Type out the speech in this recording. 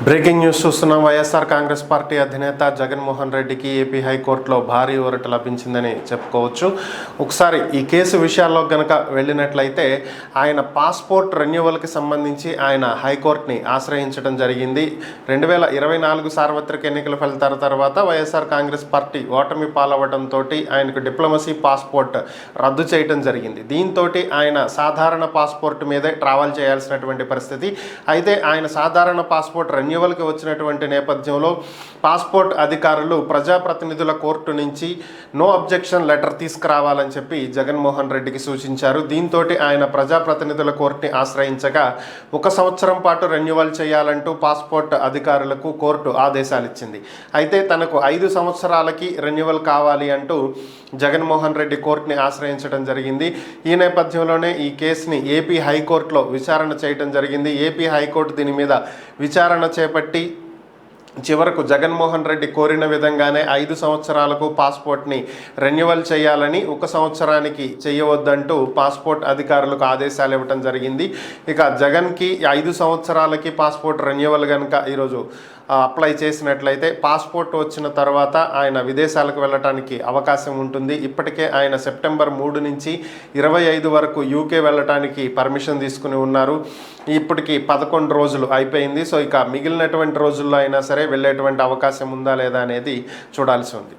Breaking news చూస్తున్నాం. YSR Congress party అధినేత జగన్మోహన్ రెడ్డికి ఏపీ హైకోర్టులో భారీ ఊరట లభించిందని చెప్పుకోవచ్చు. ఒకసారి ఈ కేసు విషయాల్లో కనుక వెళ్ళినట్లయితే ఆయన పాస్పోర్ట్ రెన్యువల్కి సంబంధించి ఆయన హైకోర్టుని ఆశ్రయించడం జరిగింది. 2024 సార్వత్రిక ఎన్నికల ఫలితాల తర్వాత వైఎస్ఆర్ కాంగ్రెస్ పార్టీ ఓటమి పాలవడంతో ఆయనకు డిప్లొమసీ పాస్పోర్ట్ రద్దు చేయడం జరిగింది. దీంతో ఆయన సాధారణ పాస్పోర్ట్ మీదే ట్రావెల్ చేయాల్సినటువంటి పరిస్థితి. అయితే ఆయన సాధారణ పాస్పోర్ట్ రెన్యువల్కి వచ్చినటువంటి నేపథ్యంలో పాస్పోర్ట్ అధికారులు ప్రజాప్రతినిధుల కోర్టు నుంచి నో అబ్జెక్షన్ లెటర్ తీసుకురావాలని చెప్పి జగన్మోహన్ రెడ్డికి సూచించారు. దీంతో ఆయన ప్రజాప్రతినిధుల కోర్టుని ఆశ్రయించగా 1 సంవత్సరం పాటు రెన్యువల్ చేయాలంటూ పాస్పోర్ట్ అధికారులకు కోర్టు ఆదేశాలు ఇచ్చింది. అయితే తనకు 5 సంవత్సరాలకి రెన్యువల్ కావాలి అంటూ జగన్మోహన్ రెడ్డి కోర్టుని ఆశ్రయించడం జరిగింది. ఈ నేపథ్యంలోనే ఈ కేసుని ఏపీ హైకోర్టులో విచారణ చేయడం జరిగింది. ఏపీ హైకోర్టు దీని మీద విచారణ చేపట్టి చివరకు జగన్మోహన్ రెడ్డి కోరిన విధంగానే 5 సంవత్సరాలకు పాస్పోర్ట్ని రెన్యువల్ చేయాలని 1 సంవత్సరానికి చేయవద్దంటూ పాస్పోర్ట్ అధికారులకు ఆదేశాలు ఇవ్వడం జరిగింది. ఇక జగన్కి 5 సంవత్సరాలకి పాస్పోర్ట్ రెన్యువల్ కనుక ఈరోజు అప్లై చేసినట్లయితే పాస్పోర్ట్ వచ్చిన తర్వాత ఆయన విదేశాలకు వెళ్ళటానికి అవకాశం ఉంటుంది. ఇప్పటికే ఆయన సెప్టెంబర్ 3 నుంచి 25 వరకు యూకే వెళ్ళటానికి పర్మిషన్ తీసుకుని ఉన్నారు. ఇప్పటికి 11 రోజులు అయిపోయింది. సో ఇక మిగిలినటువంటి రోజుల్లో అయినా సరే వెళ్ళేటువంటి అవకాశం ఉందా లేదా అనేది చూడాల్సి ఉంది.